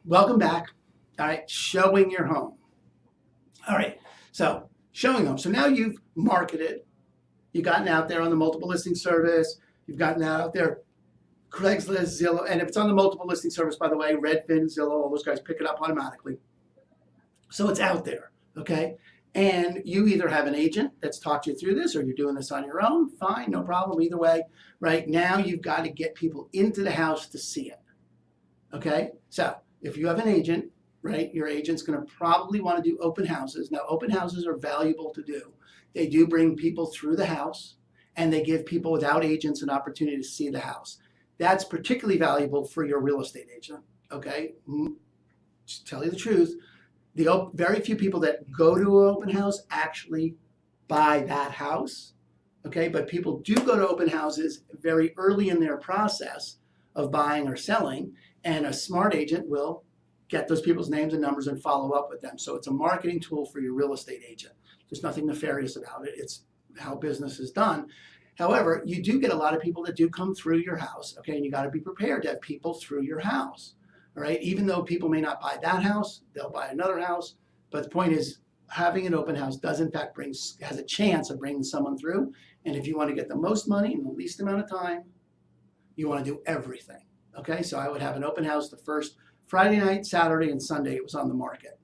Welcome back. All right, showing your home. All right, so showing home. So now you've marketed, you've gotten out there on the multiple listing service, you've gotten out there, Craigslist, Zillow, and if it's on the multiple listing service, by the way, Redfin, Zillow, all those guys pick it up automatically. So it's out there, okay? And you either have an agent that's talked you through this or you're doing this on your own, fine, no problem, either way. Right now, you've got to get people into the house to see it, okay? So if you have an agent, right, your agent's going to probably want to do open houses. Now, open houses are valuable to do. They do bring people through the house and they give people without agents an opportunity to see the house. That's particularly valuable for your real estate agent, okay? Just tell you the truth, very few people that go to an open house actually buy that house, okay? But people do go to open houses very early in their process of buying or selling, and a smart agent will get those people's names and numbers and follow up with them. So it's a marketing tool for your real estate agent. There's nothing nefarious about it. It's how business is done. However, you do get a lot of people that do come through your house, okay? And you got to be prepared to have people through your house, all right? Even though people may not buy that house, they'll buy another house. But the point is, having an open house does in fact has a chance of bringing someone through. And if you want to get the most money in the least amount of time, you want to do everything, okay? So I would have an open house the first Friday night, Saturday, and Sunday it was on the market.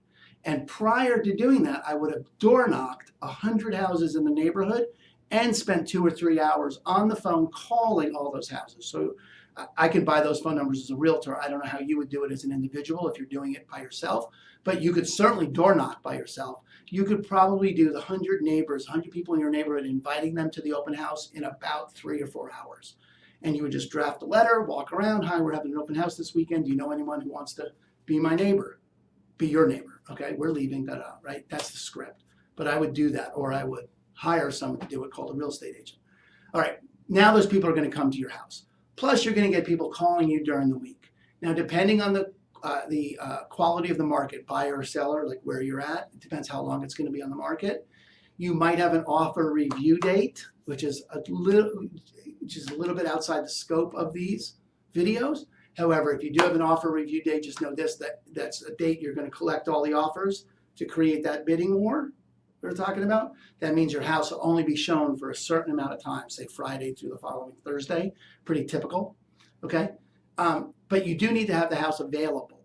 And prior to doing that, I would have door knocked 100 houses in the neighborhood and spent 2 or 3 hours on the phone calling all those houses. So I could buy those phone numbers as a realtor. I don't know how you would do it as an individual if you're doing it by yourself, but you could certainly door knock by yourself. You could probably do the 100 neighbors, 100 people in your neighborhood, inviting them to the open house in about 3 or 4 hours. And you would just draft a letter, walk around, hi, we're having an open house this weekend. Do you know anyone who wants to be my neighbor? Be your neighbor, okay? We're leaving that out, right? That's the script. But I would do that, or I would hire someone to do it called a real estate agent. All right, now those people are going to come to your house. Plus, you're going to get people calling you during the week. Now, depending on the quality of the market, buyer or seller, like where you're at, it depends how long it's going to be on the market. You might have an offer review date, which is a little bit outside the scope of these videos. However, if you do have an offer review date, just know this, that's a date you're going to collect all the offers to create that bidding war we're talking about. That means your house will only be shown for a certain amount of time, say Friday through the following Thursday. Pretty typical, okay? But you do need to have the house available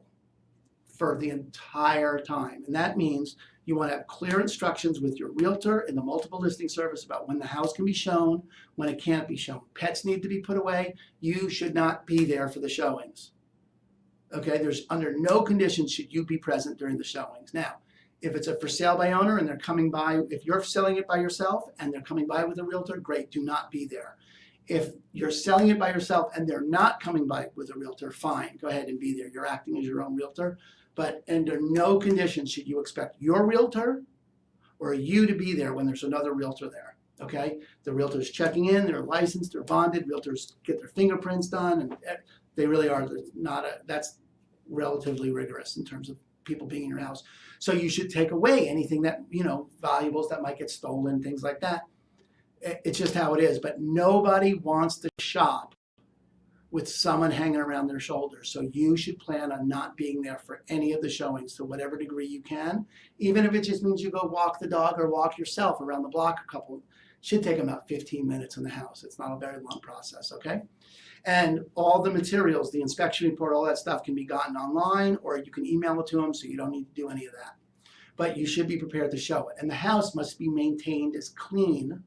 for the entire time. And that means you want to have clear instructions with your realtor in the multiple listing service about when the house can be shown, when it can't be shown. Pets need to be put away. You should not be there for the showings. Okay, there's under no conditions should you be present during the showings. Now, if it's a for sale by owner and they're coming by, if you're selling it by yourself and they're coming by with a realtor, great, do not be there. If you're selling it by yourself and they're not coming by with a realtor, fine, go ahead and be there. You're acting as your own realtor. But under no conditions should you expect your realtor or you to be there when there's another realtor there, okay? The realtor's checking in, they're licensed, they're bonded, realtors get their fingerprints done, and they really are that's relatively rigorous in terms of people being in your house. So you should take away anything that, valuables that might get stolen, things like that. It's just how it is. But nobody wants to shop with someone hanging around their shoulders. So you should plan on not being there for any of the showings to whatever degree you can, even if it just means you go walk the dog or walk yourself around the block a couple. Should take about 15 minutes in the house. It's not a very long process, okay? And all the materials, the inspection report, all that stuff can be gotten online, or you can email it to them, so you don't need to do any of that. But you should be prepared to show it. And the house must be maintained as clean,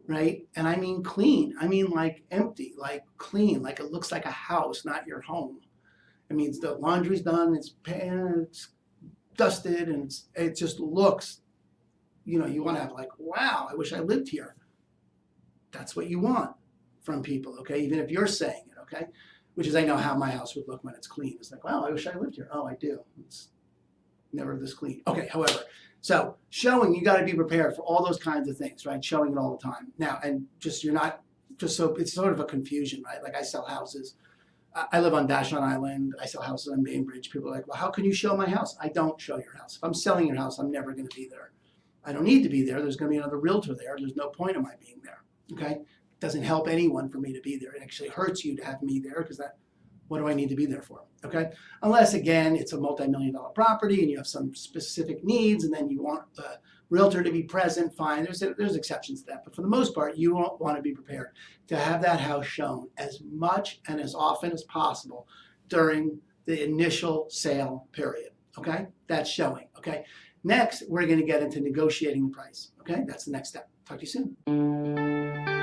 right? And I mean clean. I mean like empty, like clean, like it looks like a house, not your home. It means the laundry's done, it's dusted, and it just looks, you want to have like, wow, I wish I lived here. That's what you want from people, okay? Even if you're saying it, okay? Which is, I know how my house would look when it's clean. It's like, wow, I wish I lived here. Oh, I do. It's never this clean. Okay, however, so showing, you got to be prepared for all those kinds of things, right? Showing it all the time. Now, and so it's sort of a confusion, right? Like I sell houses. I live on Vashon Island. I sell houses on Bainbridge. People are like, well, how can you show my house? I don't show your house. If I'm selling your house, I'm never going to be there. I don't need to be there. There's going to be another realtor there. There's no point in my being there, okay? It doesn't help anyone for me to be there. It actually hurts you to have me there because that What do I need to be there for? Okay, unless again it's a multi-million-dollar property and you have some specific needs, and then you want the realtor to be present. Fine, there's exceptions to that, but for the most part, you want to be prepared to have that house shown as much and as often as possible during the initial sale period. Okay, that's showing. Okay, next we're going to get into negotiating the price. Okay, that's the next step. Talk to you soon.